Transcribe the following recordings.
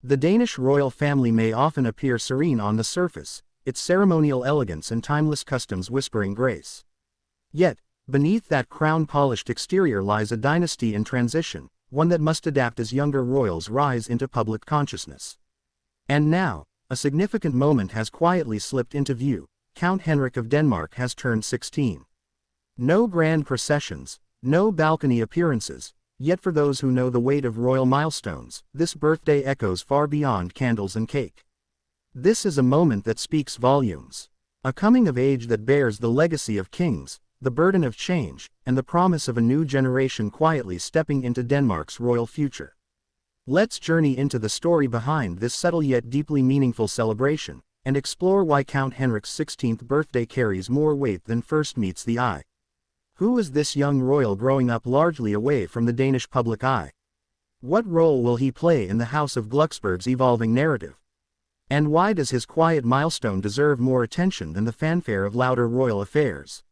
The Danish royal family may often appear serene on the surface, its ceremonial elegance and timeless customs whispering grace. Yet, beneath that crown-polished exterior lies a dynasty in transition, one that must adapt as younger royals rise into public consciousness. And now, a significant moment has quietly slipped into view. Count Henrik of Denmark has turned 16. No grand processions, no balcony appearances, yet for those who know the weight of royal milestones, this birthday echoes far beyond candles and cake. This is a moment that speaks volumes. A coming of age that bears the legacy of kings, the burden of change, and the promise of a new generation quietly stepping into Denmark's royal future. Let's journey into the story behind this subtle yet deeply meaningful celebration, and explore why Count Henrik's 16th birthday carries more weight than first meets the eye. Who is this young royal growing up largely away from the Danish public eye? What role will he play in the House of Glucksburg's evolving narrative? And why does his quiet milestone deserve more attention than the fanfare of louder royal affairs?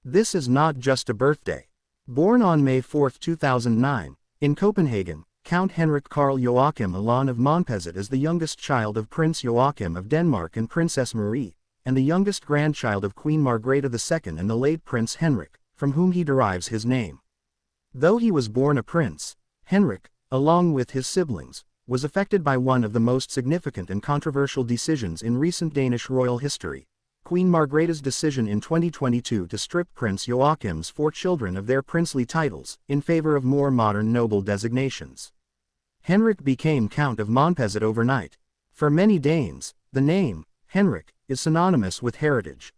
This is not just a birthday. Born on May 4, 2009, in Copenhagen, Count Henrik Carl Joachim Alon of Montpezat is the youngest child of Prince Joachim of Denmark and Princess Marie, and the youngest grandchild of Queen Margrethe II and the late Prince Henrik, from whom he derives his name. Though he was born a prince, Henrik, along with his siblings, was affected by one of the most significant and controversial decisions in recent Danish royal history: Queen Margrethe's decision in 2022 to strip Prince Joachim's 4 children of their princely titles, in favor of more modern noble designations. Henrik became Count of Montpezat overnight. For many Danes, the name, Henrik, is synonymous with heritage.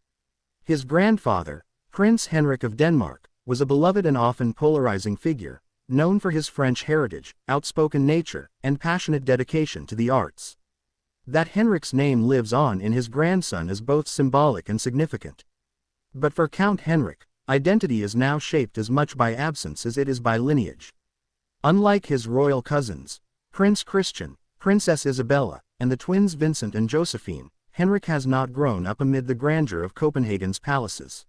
His grandfather, Prince Henrik of Denmark, was a beloved and often polarizing figure, known for his French heritage, outspoken nature, and passionate dedication to the arts. That Henrik's name lives on in his grandson is both symbolic and significant. But for Count Henrik, identity is now shaped as much by absence as it is by lineage. Unlike his royal cousins, Prince Christian, Princess Isabella, and the twins Vincent and Josephine, Henrik has not grown up amid the grandeur of Copenhagen's palaces.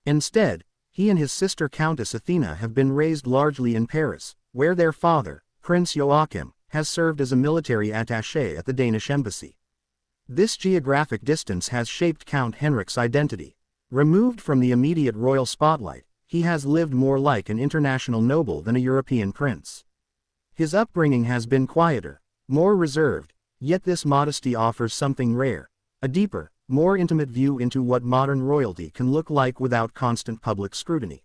Instead, he and his sister Countess Athena have been raised largely in Paris, where their father, Prince Joachim, has served as a military attaché at the Danish embassy. This geographic distance has shaped Count Henrik's identity. Removed from the immediate royal spotlight, he has lived more like an international noble than a European prince. His upbringing has been quieter, more reserved, yet this modesty offers something rare: a deeper, more intimate view into what modern royalty can look like without constant public scrutiny.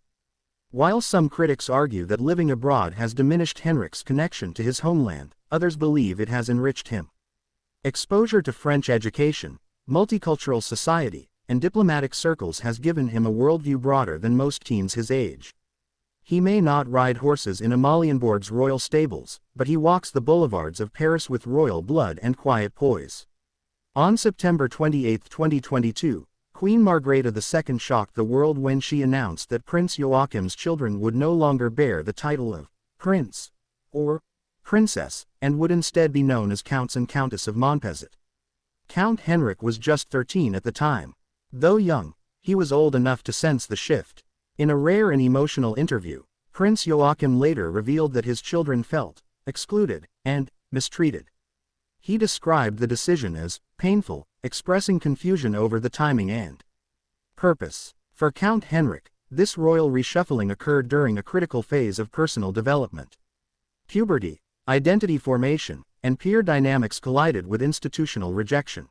While some critics argue that living abroad has diminished Henrik's connection to his homeland, others believe it has enriched him. Exposure to French education, multicultural society, and diplomatic circles has given him a worldview broader than most teens his age. He may not ride horses in Amalienborg's royal stables, but he walks the boulevards of Paris with royal blood and quiet poise. On September 28, 2022, Queen Margrethe II shocked the world when she announced that Prince Joachim's children would no longer bear the title of Prince or Princess, and would instead be known as Counts and Countess of Montpezat. Count Henrik was just 13 at the time. Though young, he was old enough to sense the shift. In a rare and emotional interview, Prince Joachim later revealed that his children felt excluded and mistreated. He described the decision as painful, expressing confusion over the timing and purpose. For Count Henrik, this royal reshuffling occurred during a critical phase of personal development. Puberty, identity formation, and peer dynamics collided with institutional rejection.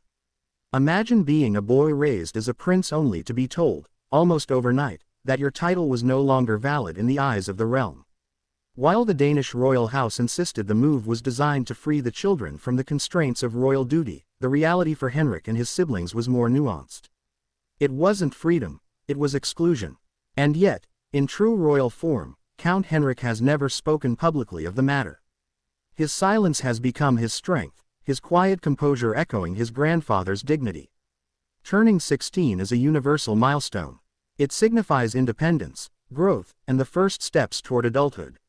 Imagine being a boy raised as a prince only to be told, almost overnight, that your title was no longer valid in the eyes of the realm. While the Danish royal house insisted the move was designed to free the children from the constraints of royal duty, the reality for Henrik and his siblings was more nuanced. It wasn't freedom, it was exclusion. And yet, in true royal form, Count Henrik has never spoken publicly of the matter. His silence has become his strength, his quiet composure echoing his grandfather's dignity. Turning 16 is a universal milestone. It signifies independence, growth, and the first steps toward adulthood.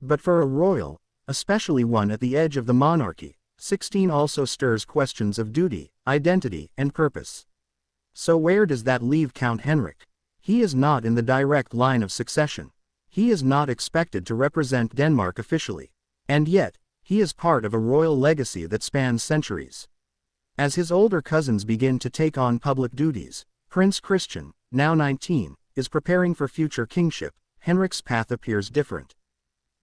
But for a royal, especially one at the edge of the monarchy, 16 also stirs questions of duty, identity, and purpose. So where does that leave Count Henrik? He is not in the direct line of succession. He is not expected to represent Denmark officially. And yet, He is part of a royal legacy that spans centuries. As his older cousins begin to take on public duties, Prince Christian, now 19, is preparing for future kingship. Henrik's path appears different.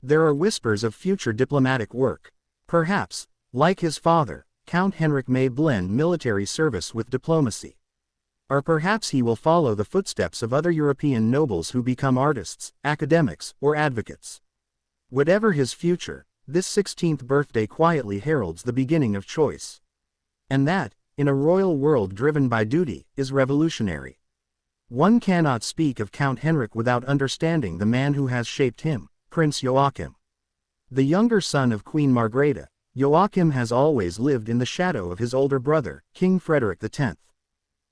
There are whispers of future diplomatic work. Perhaps, like his father, Count Henrik may blend military service with diplomacy. Or perhaps he will follow the footsteps of other European nobles who become artists, academics, or advocates. Whatever his future, this 16th birthday quietly heralds the beginning of choice. And that, in a royal world driven by duty, is revolutionary. One cannot speak of Count Henrik without understanding the man who has shaped him, Prince Joachim. The younger son of Queen Margrethe, Joachim has always lived in the shadow of his older brother, King Frederik X.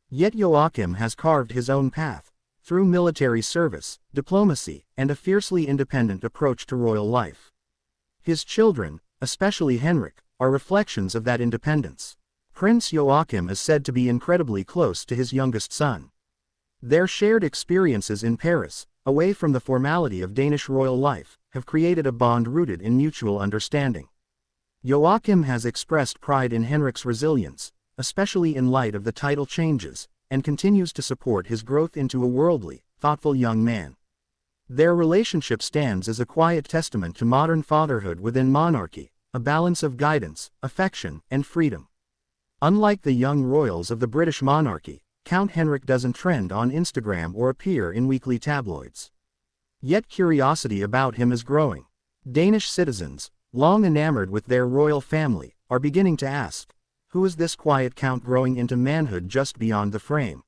Yet Joachim has carved his own path, through military service, diplomacy, and a fiercely independent approach to royal life. His children, especially Henrik, are reflections of that independence. Prince Joachim is said to be incredibly close to his youngest son. Their shared experiences in Paris, away from the formality of Danish royal life, have created a bond rooted in mutual understanding. Joachim has expressed pride in Henrik's resilience, especially in light of the title changes, and continues to support his growth into a worldly, thoughtful young man. Their relationship stands as a quiet testament to modern fatherhood within monarchy, a balance of guidance, affection, and freedom. Unlike the young royals of the British monarchy, Count Henrik doesn't trend on Instagram or appear in weekly tabloids. Yet curiosity about him is growing. Danish citizens, long enamored with their royal family, are beginning to ask, who is this quiet count growing into manhood just beyond the frame?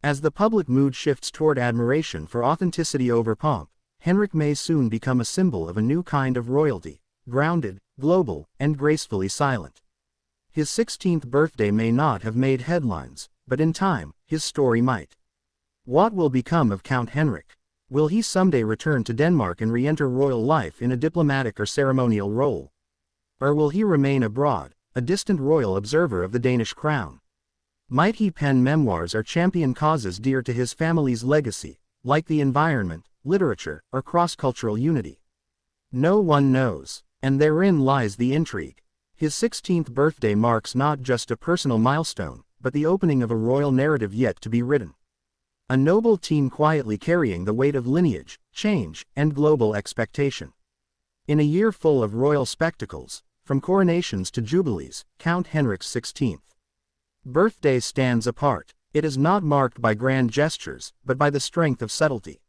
As the public mood shifts toward admiration for authenticity over pomp, Henrik may soon become a symbol of a new kind of royalty, grounded, global, and gracefully silent. His 16th birthday may not have made headlines, but in time, his story might. What will become of Count Henrik? Will he someday return to Denmark and re-enter royal life in a diplomatic or ceremonial role? Or will he remain abroad, a distant royal observer of the Danish crown? Might he pen memoirs or champion causes dear to his family's legacy, like the environment, literature, or cross-cultural unity? No one knows, and therein lies the intrigue. His 16th birthday marks not just a personal milestone, but the opening of a royal narrative yet to be written. A noble team quietly carrying the weight of lineage, change, and global expectation. In a year full of royal spectacles, from coronations to jubilees, Count Henrik's 16th birthday stands apart. It is not marked by grand gestures, but by the strength of subtlety.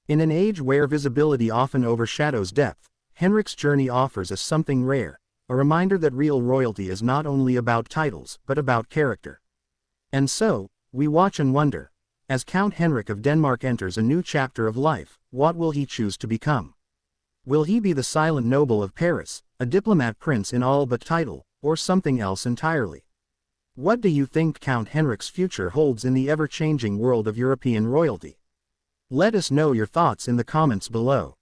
In an age where visibility often overshadows depth, Henrik's journey offers us something rare, a reminder that real royalty is not only about titles, but about character. And so, we watch and wonder, as Count Henrik of Denmark enters a new chapter of life, what will he choose to become? Will he be the silent noble of Paris, a diplomat prince in all but title, or something else entirely? What do you think Count Henrik's future holds in the ever-changing world of European royalty? Let us know your thoughts in the comments below.